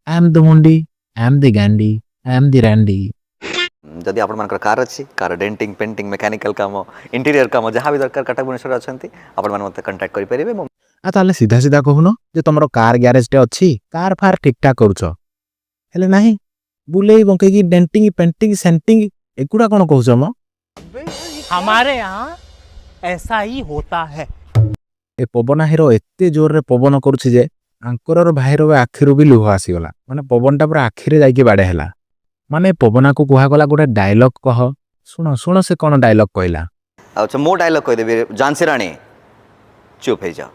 I am the Mundi, I am the Gandhi, I am the Randy. जदि आपण मानकर car अच्छी car denting painting mechanical काम interior काम जहाँ भी दरकार कटक भुवनेश्वर अच्छा आपण मैंने मत कंटाक्ट करेंगे। आ ताले सीधा सीधा कहून जे तुमर कार ग्यारेज टे अच्छी कार फार ठीक ठाक करूछ हेले नाही बुलेई बंकेकी डेंटिंग पेंटिंग सेंटिंग एकुडा कोन कहूछ म हमारे यहाँ ऐसा ही होता है। ए पवन हिरो एत्ते जोर रे पवन करूछ जे आंकरर भाईर आखिरु भी लुह आसीगला माने पवनटा पूरा आखिरे जाइके बाडे हैला माने पवना को कुहा गला गोटे डायलॉग कह सुनो सुनो से कोन डायलॉग कहला अच्छा मो डायलॉग कह देबे जानसी रानी चुप हो जाओ।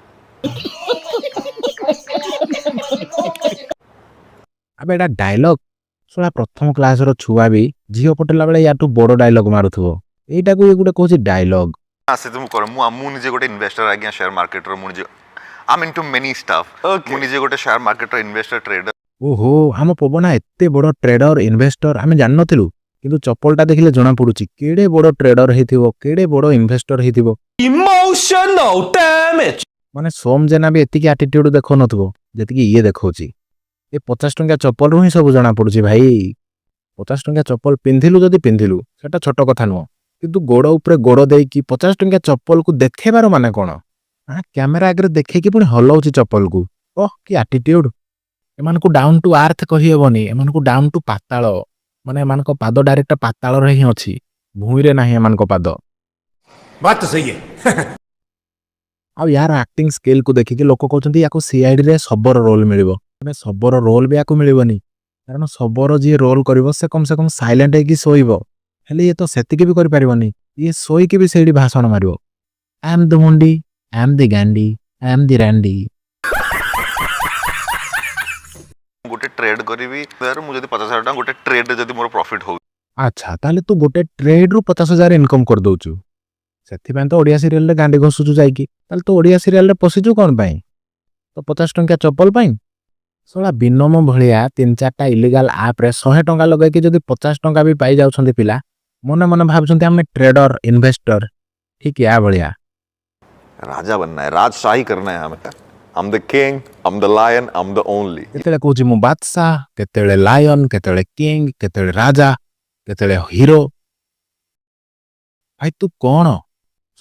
अब एटा डायलॉग सुना प्रथम क्लास रो छुआ भी झियो पटेला बेले याटू बड़ डायलॉग मारुथबो एटा को ये गोटे कहूछ डायलॉग से तुम कर मु निजे गोटे इन्वेस्टर आज्ञा शेयर मार्केट रो मु निजे I am into many stuff मु निजे गोटे शेयर मार्केट रो इन्वेस्टर ट्रेडर। ओहो हम पवना एत्ते बड़ ट्रेडर इन्वेस्टर आमे जान नथिलु किंतु चप्पलटा देखिले जना पडुची केडे बड़ ट्रेडर हेथिबो केडे बड़ इन्वेस्टर हेथिबो। इमोशनल डैमेज माने सोम जेना भी एतिकी एटीट्यूड देखो नथबो जेतिकी ये देखौची ए 50 टंका चप्पल रु ही सब जना पडुची भाई 50 टंका चप्पल पिंधिलु जदि पिंधिलु सेटा छोट कथा नुह किंतु गोड़ ऊपर गोड़ देकी 50 टंका चप्पल को देखेबार माने कोन कैमेरा आगे देखे कि पुणी हलाउची चप्पल को ओह कि एटीट्यूड एमान को डाउन टू अर्थ कहि हेबनी एमान को डाउन टू पाताल माने एमान को पाद डायरेक्ट पाताल रे ही अछि भूई रे नाही एमान को पाद। बात तो सही है। आ यार एक्टिंग स्किल को देखि के लोक कहउछंती याको सीआईडी रे सबर रोल मिलिबो माने सबर रोल भी याको मिलिबोनी कारण सबर जे रोल करिवो से कम साइलेंट है कि सोइबो हेले ये तो सेतिके भी करि परिबोनी ये सोई के भी सेडी भाषण मारिबो आई एम द मुंडी आई एम द गांडी आई एम द रैंडी। गोटे ट्रेड करी यार मु जदी 50,000 टका गोटे ट्रेड जदी मोर प्रॉफिट हो अच्छा ताले तू गोटे ट्रेड रु 50,000 इनकम कर दउचु सेथि पय तो ओडिया सीरियल रे गांडी घसुचु जाईकी ताले तो ओडिया सीरियल रे पसिचु कोन पय तो 50 टंका चप्पल पय सोला बिनम भलिया 3-4टा इलीगल ऐप रे 100 टंका लगे कि जदी 50 टंका भी पाई जाउछंती पिला मने मने भाबछंती हम ट्रेडर इन्वेस्टर ठीक या भलिया राजा बनना है राजशाही करना है हमें I am the king I am the lion I am the only केतेले कहूची मु बादशाह केतेले लायन केतेले किंग केतेले राजा केतेले हीरो भाई तू कोन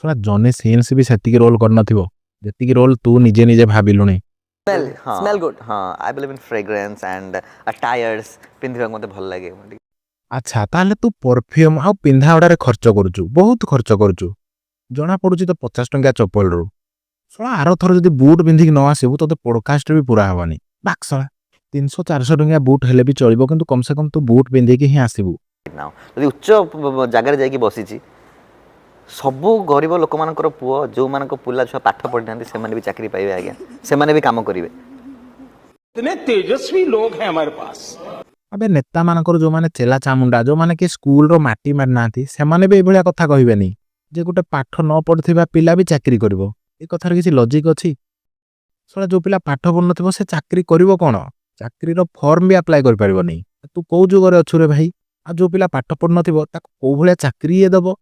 सोला जॉनी सीन्स भी सेतिकी रोल करनथिबो जेतिकी रोल तू निजे निजे भाबिलुनी स्मेल गुड हाँ I believe in fragrance and attires पिंधिबा मते भल लागे। अच्छा ताले तू परफ्यूम आ पिंधा उडारे खर्च करूचु बहुत खर्च करूचु जना पडुची तो 50 टंका चप्पल रो सोला आरो थरो जदी बूट पिंधिक न आसीबु तो पॉडकास्ट भी पूरा हवानी बाक्सला 300-400 टंका बूट हेले भी चलिबो किंतु कम से कम तू बूट पिंधिक ही आसीबु नाउ जदी उच्च जगह जाई की बसिची सबु गरीब लोक मानकर पुओ जो मानक पुला छुआ पाठ पढ़ी नांती से माने भी चाकरी पाइबे आज्ञा से माने भी काम करिवे। इतने तेजस्वी लोग हैं हमारे पास। अबे नेता मानकर जो माने चेला चामुंडा जो माने कि स्कूल रो माटी मार नांती से माने भी एभलिया कथा कहिबेनी जे गोटे पाठ न पढ़थिबा पिला भी चाकरी करिवो ए कथार किछि लॉजिक अछि सोला जो पिला पाठ पढ़ नथिबो से चाकरी करिवो कोन चाकरी रो फॉर्म भी अप्लाई कर परिबोनी तू को जुग रे अछु रे भाई आ जो पिला पाठ पढ़ नथिबो ताको को भलिया चाकरी ए दबो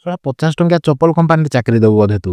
सोला 50 टंका चप्पल कंपनी चाकरी दबो बधे तू।